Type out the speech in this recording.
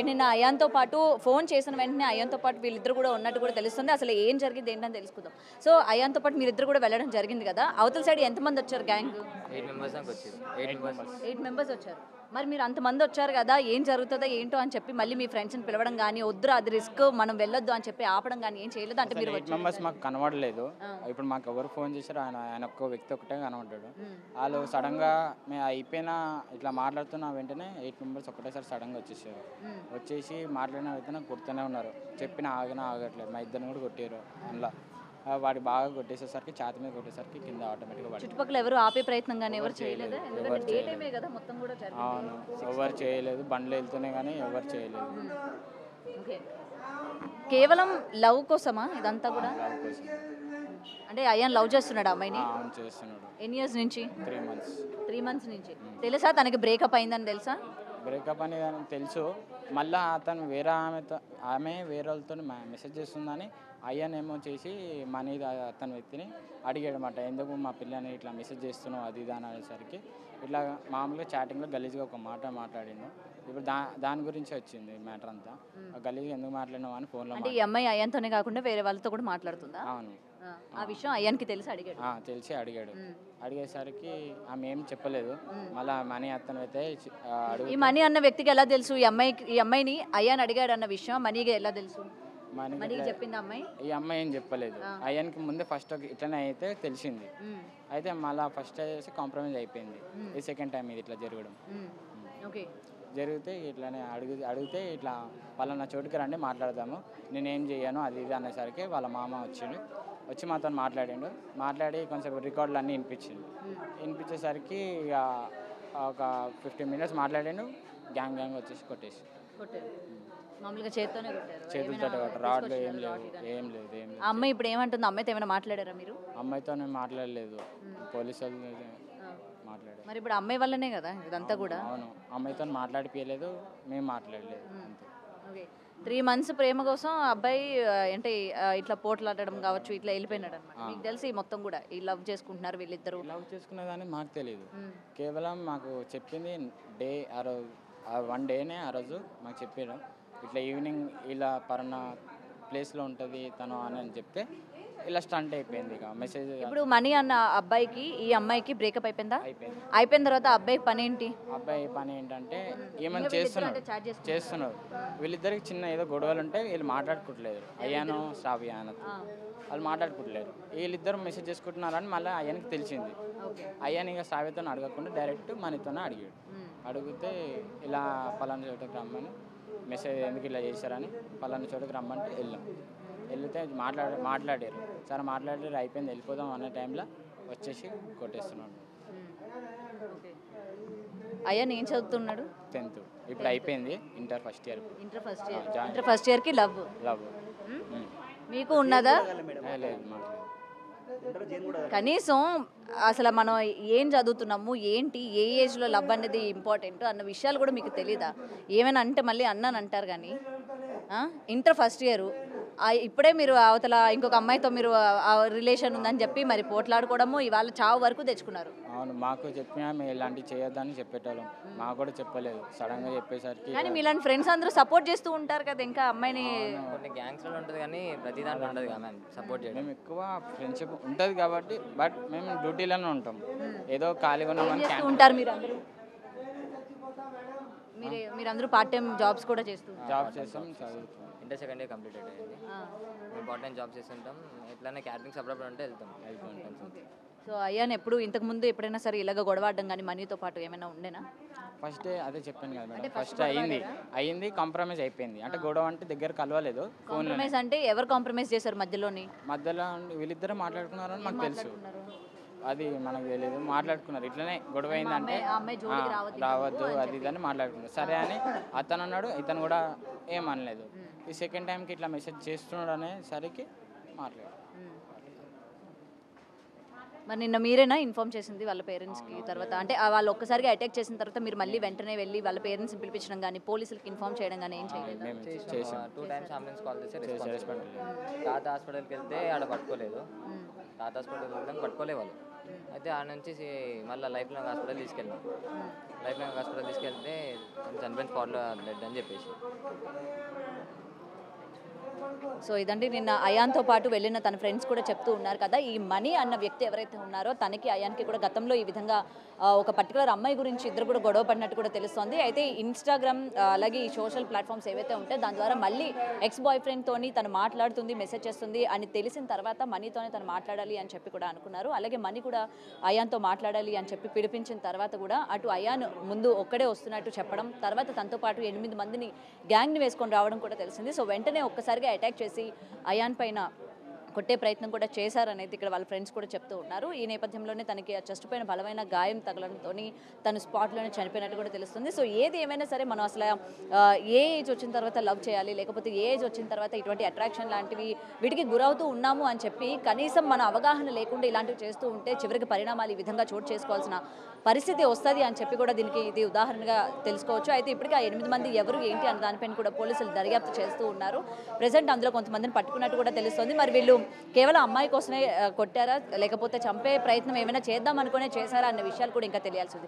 Right. నిన్న అయాన్‌తో పాటు phone చేసిన వెంటనే అయాన్‌తో పాటు వీళ్ళిద్దరు కూడా ఉన్నట్టు కూడా తెలుస్తుంది. అసలు ఏం జరిగింది ఏంటని తెలుసుకుందాం. సో అయాన్‌తో పాటు మీరిద్దరు కూడా వెళ్ళడం జరిగింది కదా! అవతల సైడ్ ఎంతమంది వచ్చారు గ్యాంగ్? 8 మెంబర్స్ దాకా వచ్చారు. 8 మెంబర్స్. 8 మెంబర్స్ వచ్చారు. మరి మీరు అంతమంది వచ్చారు కదా! ఏం జరుగుతుందో ఏంటో అని చెప్పి మళ్ళీ మీ ఫ్రెండ్స్‌ని పిలవడం గానీ, వద్దురా అది రిస్క్ మనం వెళ్ళొద్దు అని చెప్పి ఆపడం గానీ ఏం చేయలేదు అంటే మీరు 8 మెంబర్స్ మాకు కనబడలేదు. ఇప్పుడు మాకు ఎవరు ఫోన్ చేశారో ఆయన ఒక్క వ్యక్తి ఒకటే కనబడ్డాడు. వాళ్ళు సడన్గా మేము అయిపోయినా ఇట్లా మాట్లాడుతున్న వెంటనే 8 మెంబర్స్ ఒకటేసారి సడన్గా వచ్చేసారు. వచ్చేసి మాట్లాడిన వెంటనే కొడుతూనే ఉన్నారు. చెప్పిన ఆగినా ఆగట్లేదు. మా ఇద్దరిని కూడా కొట్టారు అందులో. వాడి బాగా కొట్టేసేసరికి ఛాతి మీద కొట్టేసరికి కింద ఆటోమేటిక్గా పడి. చుట్టుపక్కల ఎవరు ఆపే ప్రయత్నం గానీ ఎవరు చేయలేదా? ఎందుకంటే డే టైమే కదా మొత్తం కూడా జరిగింది. అవును, ఎవరు చేయలేదు. బండ్లు వెళ్తూనే కానీ ఎవరు చేయలేదు. ఓకే. కేవలం లవ్ కోసమా ఇదంతా కూడా? లవ్ కోసం. అంటే అయాన్ లవ్ చేస్తున్నాడు అమ్మాయిని? అవును, చేస్తున్నాడు. ఎన్ని ఇయర్స్ నుంచి? 3 మంత్స్. 3 మంత్స్ నుంచి. తెలుసా తనకి బ్రేకప్ అయిందని తెలుసా? బ్రేకప్ అని తెలుసు. మళ్ళీ అతను ఆమె వేరే వాళ్ళతో మెసేజ్ చేస్తుందని అయ్యనేమో చేసి మనీ అతని వ్యక్తిని అడిగాడు అనమాట. ఎందుకు మా పిల్లని ఇట్లా మెసేజ్ చేస్తున్నావు అది ఇది అని అనేసరికి ఇట్లా మామూలుగా చాటింగ్లో గలీజ్గా ఒక మాట మాట్లాడిండు. ఇప్పుడు దాని గురించి వచ్చింది మ్యాటర్ అంతా. గలీజ్గా ఎందుకు మాట్లాడినావు అని ఫోన్లో. అంటే ఈ అమ్మాయి అయాన్తోనే కాకుండా వేరే వాళ్ళతో కూడా మాట్లాడుతుందా? అవును. ఆ విషయం అయాన్కి తెలిసి అడిగాడు. తెలిసి అడిగాడు. అడిగేసరికి ఆమె ఏం చెప్పలేదు. మళ్ళీ మనీ అతను అయితే ఈ మనీ అన్న వ్యక్తికి ఎలా తెలుసు ఈ అమ్మాయిని అయాన్ అడిగాడు అన్న విషయం మనీకి ఎలా తెలుసు? మనీకి చెప్పింది అమ్మాయి? ఈ అమ్మాయి ఏం చెప్పలేదు. అయ్యానికి ముందే ఫస్ట్ ఇట్లనే అయితే తెలిసింది. అయితే మళ్ళీ ఫస్ట్ చేసి కాంప్రమైజ్ అయిపోయింది. ఈ సెకండ్ టైం ఇది ఇట్లా జరగడం. ఓకే. జరిగితే ఇట్లానే అడిగితే ఇట్లా పలానా చోటుకి రండి మాట్లాడదాము, నేనేం చేయను అది ఇది అనేసరికి వాళ్ళ మామ వచ్చి మాతో మాట్లాడి కొంచెం రికార్డులు అన్నీ వినిపించేసరికి ఇక ఒక 15 minutes మాట్లాడాను. గ్యాంగ్ వచ్చేసి కొట్టేసి మామూలుగా చేతితోనే కొట్టారు? చేతులతో కొట్టారు. రాడ్లు ఏం లేదు. అమ్మాయి ఇప్పుడు ఏమంటుంది? అమ్మాయితో ఏమైనా మాట్లాడారా మీరు? అమ్మాయితో నేను మాట్లాడలేదు. పోలీసు వాళ్ళు మాట్లాడారు. మరి ఇప్పుడు అమ్మాయి వల్లనే కదా ఇదంతా కూడా? అవును, అమ్మాయితో మాట్లాడిపోయలేదు, మేము మాట్లాడలేదు. ఓకే. 3 months ప్రేమ కోసం అబ్బాయి అంటే ఇట్లా పోట్లాడడం కావచ్చు ఇట్లా వెళ్ళిపోయినాడు అనమాట. మీకు తెలిసి మొత్తం కూడా ఈ లవ్ చేసుకుంటున్నారు వీళ్ళిద్దరు? లవ్ చేసుకునేదాన్ని మాకు తెలియదు. కేవలం మాకు చెప్పింది వన్ డేనే ఆ రోజు మాకు చెప్పారు. ఇట్లా ఈవినింగ్ ఇలా పలానా ప్లేస్లో ఉంటుంది తను అని చెప్తే ఇలా స్టంట్ అయిపోయింది. ఇక మెసేజ్. ఇప్పుడు మనీ అన్న అబ్బాయికి ఈ అమ్మాయికి బ్రేకప్ అయిపోయిందా? అయిపోయిన తర్వాత అబ్బాయి పని ఏంటి? అబ్బాయి పని ఏంటంటే ఏమైనా చేస్తున్నారు. వీళ్ళిద్దరికి చిన్న ఏదో గొడవలు ఉంటే వీళ్ళు మాట్లాడుకోవట్లేదు. అయ్యాను శ్రావ్య వాళ్ళు మాట్లాడుకోవట్లేరు. వీళ్ళిద్దరు మెసేజ్ చేసుకుంటున్నారని మళ్ళీ అయ్యానికి తెలిసింది. అయ్యాని ఇక శ్రావ్యతో అడగకుండా డైరెక్ట్ మనతోనే అడిగాడు. అడిగితే ఇలా పలానా చోటుకి రమ్మని మెసేజ్ ఎందుకు ఇలా చేశారని పలానా చోటుకి రమ్మంటే వెళ్తే మాట్లాడారు. సరే మాట్లాడారు, అయిపోయింది వెళ్ళిపోదాం అనే టైంలో వచ్చేసి కొట్టేస్తున్నాడు. అయ్యాన్ ఏం చదువుతున్నాడు? 10th. ఇప్పుడు అయిపోయింది inter first year. Inter first ఇయర్కి లవ్ మీకు ఉన్నదా? లేదు. కనీసం అసలు మనం ఏం చదువుతున్నాము ఏంటి ఏ ఏజ్లో లవ్ అనేది ఇంపార్టెంట్ అన్న విషయాలు కూడా మీకు తెలీదా? ఏమైనా అంటే మళ్ళీ అన్నాను అంటారు కానీ ఇంటర్ ఫస్ట్ ఇయర్ ఇప్పుడే మీరు అవతల ఇంకొక అమ్మాయితో మీరు రిలేషన్ ఉందని చెప్పి మరి పోట్లాడుకోవడము ఇవాళ చావు వరకు తెచ్చుకున్నారు. అవును, మాకు చెప్పినా మేము ఇలాంటివి చేయొద్దని చెప్పేటోళ్ళం. మాకు కూడా చెప్పలేదు. సడన్గా చెప్పేసరికి కానీ మీలాంటి ఫ్రెండ్స్ అందరూ సపోర్ట్ చేస్తూ ఉంటారు కదా ఇంకా అమ్మాయిని. కొన్ని గ్యాంగ్స్లో ఉంటుంది కానీ ప్రతి దాంట్లో ఉంటుంది కదా మ్యామ్ సపోర్ట్ చేయడం. మేము ఎక్కువ ఫ్రెండ్షిప్ ఉంటుంది కాబట్టి బట్ మేము డ్యూటీలోనే ఉంటాం. ఏదో ఖాళీగా ఉన్నామని ఉంటారు మీరందరూ పార్ట్ టైం జాబ్స్ కూడా చేస్తాం. చదువుతాం. ఇంటర్ సెకండ్ ఇయర్ కంప్లీట్ అయ్యింది. మేము పార్ట్ టైం జాబ్ చేస్తుంటాం. ఎట్లనే క్యాటరింగ్స్ అప్పుడప్పుడు ఉంటే వెళ్తాం. సో అయ్యాను ఎప్పుడైనా ఎప్పుడైనా సరే ఇలాగ గొడవడం కానీ మనీతో పాటు ఏమైనా ఉండేనా? ఫస్ట్ అదే చెప్పాను కదా మేడం. ఫస్ట్ అయింది కాంప్రమైజ్ అయిపోయింది. అంటే గొడవ అంటే దగ్గర కలవలేదు. కాంప్రమైజ్ అంటే ఎవరు కాంప్రమైజ్ చేశారు మధ్యలో వీళ్ళిద్దరు మాట్లాడుకున్నారని మాకు తెలుసు. అది మనకు తెలియదు. మాట్లాడుకున్నారు ఇట్లనే గొడవ అయిందంటే రావద్దు అది ఇది అని మాట్లాడుకున్నారు. సరే అని అతను అన్నాడు, ఇతను కూడా ఏమనలేదు. ఈ సెకండ్ టైంకి ఇట్లా మెసేజ్ చేస్తున్నాడు అనేసరికి మాట్లాడాడు. మరి నిన్న మీరేనా ఇన్ఫార్మ్ చేసింది వాళ్ళ పేరెంట్స్కి? తర్వాత అంటే వాళ్ళు ఒక్కసారిగా అటాక్ చేసిన తర్వాత మీరు మళ్ళీ వెంటనే వెళ్ళి వాళ్ళ పేరెంట్స్ని పిలిపించడం కానీ పోలీసులకి ఇన్ఫార్మ్ చేయడం కానీ ఏం చేయలేదు? 2 times అంబులెన్స్ కాల్ చేసి తాత హాస్పిటల్కి వెళ్తే ఆడ పట్టుకోలేదు. తాత హాస్పిటల్కి వెళ్తే పట్టుకోలే వాళ్ళు. అయితే ఆ నుంచి మళ్ళీ లైఫ్ లాంగ్ హాస్పిటల్ తీసుకెళ్ళాం. లైఫ్ లాంగ్ హాస్పిటల్ తీసుకెళ్తే చనిపోయిన స్పాట్లో డెడ్ అని చెప్పేసి. సో ఇదండి నిన్న అయాన్తో పాటు వెళ్ళిన తన ఫ్రెండ్స్ కూడా చెప్తూ ఉన్నారు కదా, ఈ మనీ అన్న వ్యక్తి ఎవరైతే ఉన్నారో తనకి అయాన్కి కూడా గతంలో ఈ విధంగా ఒక పర్టికులర్ అమ్మాయి గురించి ఇద్దరు కూడా గొడవ పడినట్టు కూడా తెలుస్తోంది. అయితే ఇన్స్టాగ్రామ్ అలాగే ఈ సోషల్ ప్లాట్ఫామ్స్ ఏవైతే ఉంటాయో దాని ద్వారా మళ్ళీ ఎక్స్ బాయ్ ఫ్రెండ్తోని తను మాట్లాడుతుంది, మెసేజ్ చేస్తుంది అని తెలిసిన తర్వాత మనీతోనే తను మాట్లాడాలి అని చెప్పి కూడా అనుకున్నారు. అలాగే మనీ కూడా అయాన్తో మాట్లాడాలి అని చెప్పి పిలిపించిన తర్వాత కూడా అటు అయాన్ ముందు ఒక్కడే వస్తున్నట్టు చెప్పడం, తర్వాత తనతో పాటు 8 మందిని గ్యాంగ్ని వేసుకొని రావడం కూడా తెలిసింది. సో వెంటనే ఒక్కసారిగా అటాక్ చేసి అయాన్ పైన కొట్టే ప్రయత్నం కూడా చేశారనేది ఇక్కడ వాళ్ళ ఫ్రెండ్స్ కూడా చెప్తూ ఉన్నారు. ఈ నేపథ్యంలోనే తనకి చెస్ట్ పైన బలమైన గాయం తగలడంతో తను స్పాట్లోనే చనిపోయినట్టు కూడా తెలుస్తుంది. సో ఏది ఏమైనా సరే మనం అసలు ఏ ఏజ్ వచ్చిన తర్వాత లవ్ చేయాలి, లేకపోతే ఏ ఏజ్ వచ్చిన తర్వాత ఇటువంటి అట్రాక్షన్ లాంటివి వీటికి గురవుతూ ఉన్నాము అని చెప్పి కనీసం మన అవగాహన లేకుండా ఇలాంటివి చేస్తూ ఉంటే చివరికి పరిణామాలు ఈ విధంగా చోటు చేసుకోవాల్సిన పరిస్థితి వస్తుంది అని చెప్పి కూడా దీనికి ఇది ఉదాహరణగా తెలుసుకోవచ్చు. అయితే ఇప్పటికీ ఆ 8 మంది ఎవరు ఏంటి అన్న దానిపైన కూడా పోలీసులు దర్యాప్తు చేస్తూ ఉన్నారు. ప్రజెంట్ అందులో కొంతమందిని పట్టుకున్నట్టు కూడా తెలుస్తుంది. మరి వీళ్ళు కేవలం అమ్మాయి కోసమే కొట్టారా, లేకపోతే చంపే ప్రయత్నం ఏమైనా చేద్దాం అనుకునే చేశారా అన్న విషయాలు కూడా ఇంకా తెలియాల్సింది.